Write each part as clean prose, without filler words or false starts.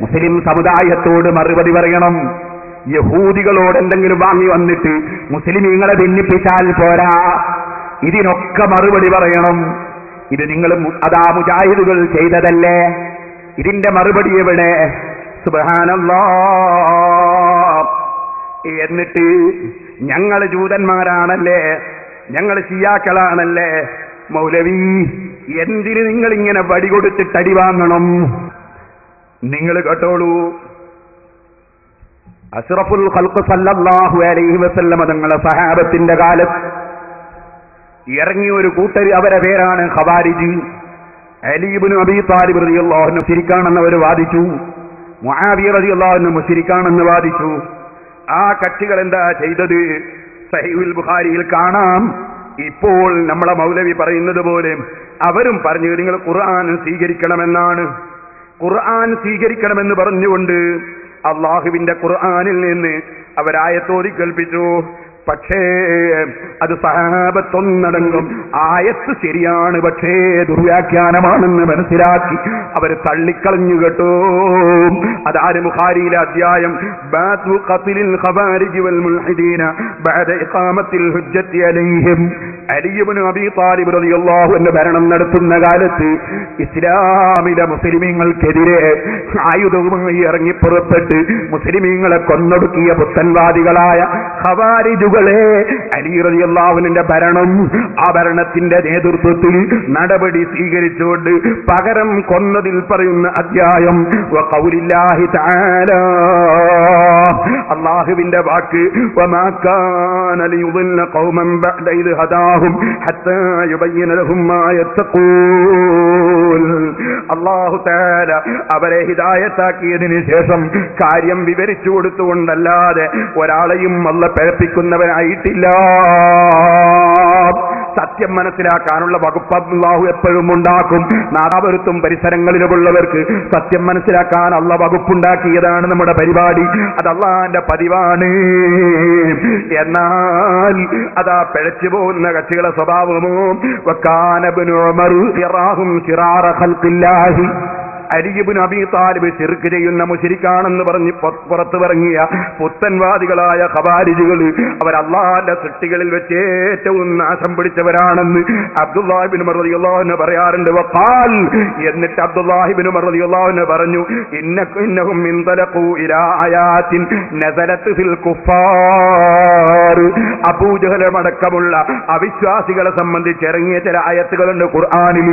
മുസ്ലിം സമുദായത്തോട് മറുപടി പറയണം. യഹൂദികളോട് എന്തെങ്കിലും വാങ്ങി വന്നിട്ട് മുസ്ലിമീങ്ങളെ ഭിന്നിപ്പിച്ചാൽ പോരാ, ഇതിനൊക്കെ മറുപടി പറയണം. ഇത് നിങ്ങൾ അതാ മുജാഹിദുകൾ ചെയ്തതല്ലേ? ഇതിന്റെ മറുപടി എവിടെ? സുബ്ഹാനല്ലാഹ്. എന്നിട്ട് ഞങ്ങൾ ജൂതന്മാരാണല്ലേ, ഞങ്ങൾ ശിയാക്കളാണല്ലേ, മൗലവി എന്തിന് നിങ്ങൾ ഇങ്ങനെ വടി കൊടുത്തിട്ട് അടി വാങ്ങണം? നിങ്ങൾ കേട്ടോളൂ, അഷ്റഫുൽ ഖൽഖ് സല്ലല്ലാഹു അലൈഹി വസല്ലം തങ്ങളുടെ സഹാബത്തിന്റെ കാലത്ത് ഇറങ്ങിയ ഒരു കൂട്ടർ, അവരെ പേരാണ് ഖവാരിജ്. അലി ഇബ്നു അബീ താലിബ് റളിയല്ലാഹു അൻഹു മുശ്രിക്കാണെന്ന് അവർ വാദിച്ചു. മുആവിയ റളിയല്ലാഹു അൻഹു മുശ്രിക്കാണെന്ന് വാദിച്ചു. ആ കക്ഷികൾ എന്താ ചെയ്തത്? സഹീഹുൽ ബുഖാരിയിൽ കാണാം. ഇപ്പോൾ നമ്മളെ മൗലവി പറയുന്നത് പോലെ അവരും പറഞ്ഞു, നിങ്ങൾ ഖുർആൻ സ്വീകരിക്കണമെന്നാണ്. ഖുർആൻ സ്വീകരിക്കണമെന്ന് പറഞ്ഞുകൊണ്ട് അള്ളാഹുവിന്റെ ഖുർആനിൽ നിന്ന് അവരായത്തോതി കേൾപ്പിച്ചു. പക്ഷേ അത് സഹാബത്തൊന്നടങ്കം ആയത്ത് ശരിയാണ്, പക്ഷേ ദുർവ്യാഖ്യാനമാണെന്ന് മനസ്സിലാക്കി അവർ തള്ളിക്കളഞ്ഞു കേട്ടോ. അതാണ് ബുഖാരിയിലെ അധ്യായം ബാതു ഖത്ലിൽ ഖവാരിജി വൽ മുൽഹിദീന ബഅദ ഇഖാമത്തിൽ ഹുജ്ജത്തി അലൈഹിം. അലി ഇബ്നു അബീ താലിബ് റളിയല്ലാഹു അൻഹു ഭരണം നടത്തുന്ന കാലത്ത് ഇസ്ലാമിലെ മുസ്ലിമീങ്ങൾക്കെതിരെ ആയുധവുമായി ഇറങ്ങി പുറപ്പെട്ട് മുസ്ലിമീങ്ങളെ കൊന്നൊടുക്കിയ പുത്തൻവാദികളായ ഖവാരിജുകളെ അലി റളിയല്ലാഹു അൻഹുവിന്റെ ഭരണം, ആ ഭരണത്തിന്റെ നേതൃത്വത്തിൽ നടപടി സ്വീകരിച്ചുകൊണ്ട് പകരം കൊന്നതിൽ പറയുന്ന അധ്യായം വഖൗലില്ലാഹി തആല, അല്ലാഹുവിന്റെ വാക്ക്, വമാ കാന ലിയുദില്ല ഖൗമൻ ബഅദ ഇദ് ഹദാഹും ഹത്താ യുബയ്യിന ലഹും മാ യത്തഖൂൻ. അല്ലാഹു തആല അവരെ ഹിദായത്താക്കിയതിനു ശേഷം കാര്യം വിവരിച്ചു കൊടുത്തുകൊണ്ടല്ലാതെ ഒരാളെയും അല്ലാഹു പിഴപ്പിക്കുന്നവനായിട്ടില്ല. സത്യം മനസ്സിലാക്കാനുള്ള വകുപ്പ് അല്ലാഹു എപ്പോഴും ഉണ്ടാക്കും. നാദാപുരത്തും പരിസരങ്ങളിലുമുള്ളവർക്ക് സത്യം മനസ്സിലാക്കാൻ അല്ലാഹു വകുപ്പുണ്ടാക്കിയതാണ് നമ്മുടെ പരിപാടി. അത് അല്ലാഹുവിന്റെ പതിവാണ്. എന്നാൽ അതാ പിഴച്ചു പോകുന്ന കക്ഷികളെ സ്വഭാവമോ വകാന ഇബ്നു ഉമർ യറാഹും ശിറാറ ഖൽഖില്ലാഹി. അലി ഇബ്നു അബീ താലിബ് ശിർക്ക് ചെയ്യുന്ന മുശ്രിക്കാണെന്ന് പറഞ്ഞ് പുറത്തു ഇറങ്ങിയ പുത്തൻവാദികളായ ഖവാരിജുകൾ അവർ അല്ലാഹുവിന്റെ സൃഷ്ടികളിൽ വെച്ച് ഏറ്റവും നാശം പിടിച്ചവരാണെന്ന് അബ്ദുല്ലാഹി ഇബ്നു ഉമർ റളിയല്ലാഹു അൻഹു പറയാറുണ്ട്. വഖാൽ, എന്നിട്ട് അബ്ദുല്ലാഹി ഇബ്നു ഉമർ റളിയല്ലാഹു അൻഹു പറഞ്ഞു, ഇന്നഹും ഇൻതലഖൂ ഇലാ ആയാത്തിൻ നസലത് ഫിൽ കുഫാർ. അബൂജഹലമടക്കമുള്ള അവിശ്വാസികളെ സംബന്ധിച്ച് ഇറങ്ങിയ ചില ആയത്തുകളുണ്ട് ഖുർആനിൽ.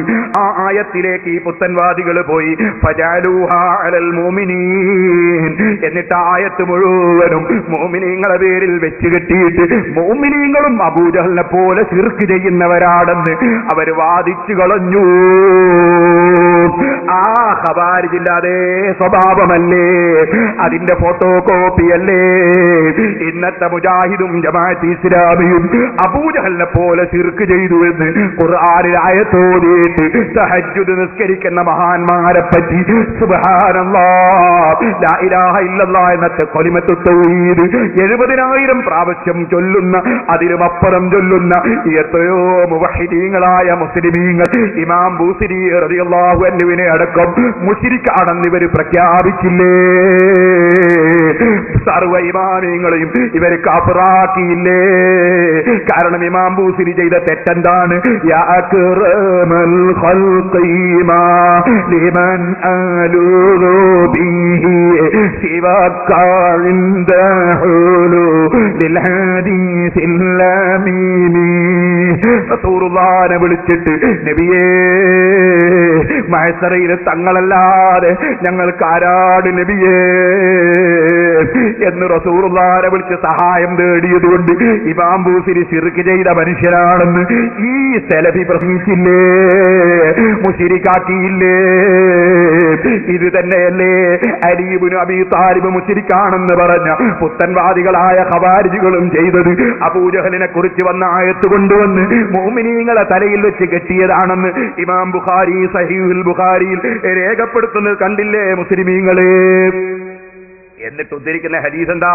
ആ ആയത്തിലേക്ക് ഈ പുത്തൻവാദികൾ പോയി. ഫജഅലൂഹാ അലൽ മുഅ്മിനീൻ. എന്നിട്ട് ആയത്ത് മുഴുവനും മുഅ്മിനീങ്ങളെ പേരിൽ വെച്ച് കെട്ടിയിട്ട് മുഅ്മിനീങ്ങളും അബൂജഹലിനെ പോലെ ശിർക്ക് ചെയ്യുന്നവരാണെന്ന് അവർ വാദിച്ചു കളഞ്ഞു. ആ ഖവാരിജിന്റെ അതേ സ്വഭാവമല്ലേ, അതിന്റെ ഫോട്ടോ കോപ്പിയല്ലേ ഇന്നത്തെ മുജാഹിദും ജമാഅത്ത് ഇസ്ലാമിയും അബൂജഹലിനെ പോലെ ശിർക്ക് ചെയ്തു എന്ന് ഖുർആനിൽ ആയത്തോതിയിട്ട് തഹജ്ജുദ് നിസ്കരിക്കുന്ന മഹാന്മാരെ പറ്റി സുബ്ഹാനല്ലാഹ് ലാ ഇലാഹ ഇല്ലല്ലാഹ് എന്നത്തെ കലിമത്തു തൗഹീദ് 70,000 പ്രാവശ്യം ചൊല്ലുന്ന, അതിലുമപ്പുറം ചൊല്ലുന്ന എത്രയോ മുവഹിദീങ്ങളായ മുസ്ലിമീങ്ങൾ ഇമാം ബൂസിരി റളിയല്ലാഹു അൻഹുവിനെ അടക്കം മുശ്രിക്കാണെന്ന് ഇവർ പ്രഖ്യാപിച്ചില്ലേ? സർവ്വ ഇമാമിങ്ങളെയും ഇവർ കാഫിറാക്കിയില്ലേ? കാരണം ഇമാം ബൂസിരി ചെയ്ത തെറ്റെന്താണ്? യാ അക്റമൽ ഖൽഖീമാ ലിമൻ അലൂദു ബിഹി സിവാക ഇൻദ ഹുലൂലിൽ ഹദീസിൽ അമീനി. റസൂലുള്ളാഹിനെ വിളിച്ചിട്ട്, നബിയേ മഹ്ശറയിൽ തങ്ങളല്ലാതെ ഞങ്ങൾക്ക് ആരാട് നബിയേ എന്ന് റസൂലുള്ളാഹിനെ വിളിച്ച് സഹായം തേടിയതുകൊണ്ട് ഇമാം ബൂസിരി ശിർക്ക് ചെയ്ത മനുഷ്യനാണെന്ന് ഈ സലഫി പ്രസംഗിച്ചില്ലേ? മുശ്രിക്കാക്കിയില്ലേ? ഇത് തന്നെയല്ലേ അലി ഇബ്നു അബീ താലിബ് മുശ്രിക്കാണെന്ന് പറഞ്ഞ പുത്തൻവാദികളായ ഖവാരിജികളും ചെയ്തത്? അബൂജഹലിനെ കുറിച്ച് വന്ന ആയത്ത് കൊണ്ടുവന്ന് മുഅ്മിനീങ്ങളെ തലയിൽ വെച്ച് കെട്ടിയതാണെന്ന് ഇമാം ബുഖാരി സഹീഹുൽ ബുഖാരിയിൽ രേഖപ്പെടുത്തുന്നത് കണ്ടില്ലേ മുസ്ലിമീങ്ങളെ? എന്നിട്ട് ഉദ്ധരിക്കുന്ന ഹദീസ് എന്താ?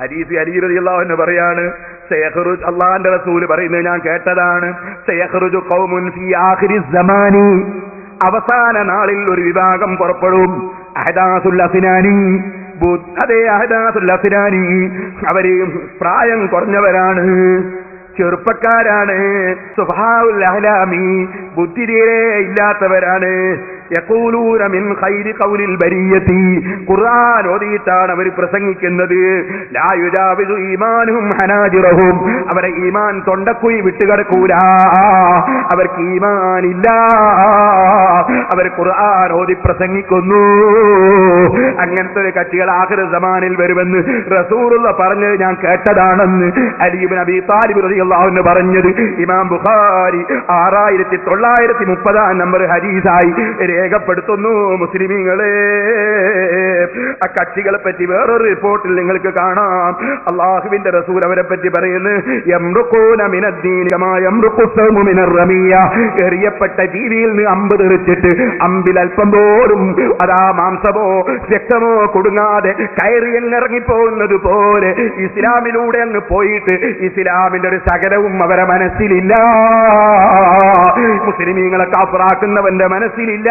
ഹദീസ് അലി റളിയല്ലാഹു അൻഹു പറയാണ്, സയഖ്റുജ്, അല്ലാഹുവിന്റെ റസൂൽ പറയുന്നത് ഞാൻ കേട്ടതാണ്, സയഖ്റുജു ഖൗമുൻ ഫീ ആഖിരി സമാനി, അവസാന നാളിൽ ഒരു വിഭാഗം പുറപ്പെടും. അഹദാസുൽ അസ്നാനി, അതേ അഹദാസുൽ അസ്നാനി, അവര് പ്രായം കുറഞ്ഞവരാണ്, ചെറുപ്പക്കാരാണ്. സുഫഹാഉൽ അഹ്ലാമി, ബുദ്ധി തീരെ ഇല്ലാത്തവരാണ്. യഖൂലൂന മിൻ ഖൈരി ഖൗലിൽ ബരിയതി, ഖുർആൻ ഓതിയിട്ടാണ് അവർ പ്രസംഗിക്കുന്നത്. ലാ യുജാവിസു ഈമാനുഹും ഹനാജിറഹും, അവരെ ഈമാൻ തൊണ്ടക്കുഴി വിട്ടുകിടക്കൂല, അവർക്ക് ഈമാൻ ഇല്ല, അവർ ഖുർആൻ ഓതി പ്രസംഗിക്കുന്നു. അങ്ങനത്തെ ഒരു കക്ഷികൾ ആഖിർ സമാനിൽ വരുമെന്ന് റസൂലുള്ള പറഞ്ഞത് ഞാൻ കേട്ടതാണെന്ന് അലി ഇബ്നു അബീ താലിബ് റളിയല്ലാഹു അൻഹു പറഞ്ഞത് ഇമാം ബുഖാരി 6930 നമ്പർ ഹദീസായി രേഖപ്പെടുത്തുന്നു. മുസ്ലിമീങ്ങളെ, ആ കക്ഷികളെ പറ്റി വേറൊരു റിപ്പോർട്ടിൽ നിങ്ങൾക്ക് കാണാം. അള്ളാഹുവിന്റെ റസൂൽ അവരെ പറ്റി പറയുന്നു, യംറുഖൂന മിനദ്ദീൻ കമാ യംറുഖു സൗമു മിനർ റമിയ, എറിയപ്പെട്ട ജീവിയിൽ നിന്ന് അമ്പ് തെറിച്ചിട്ട് അമ്പിൽ അല്പം പോലും അതാ മാംസമോ രക്തമോ കൊടുങ്ങാതെ കയറി ഇറങ്ങിപ്പോകുന്നത് പോലെ ഇസ്ലാമിലൂടെ അങ്ങ് പോയിട്ട് ഇസ്ലാമിന്റെ ഒരു സകലവും അവരെ മനസ്സിലില്ല. മുസ്ലിമീങ്ങളെ കാഫിറാക്കുന്നവന്റെ മനസ്സിലില്ല.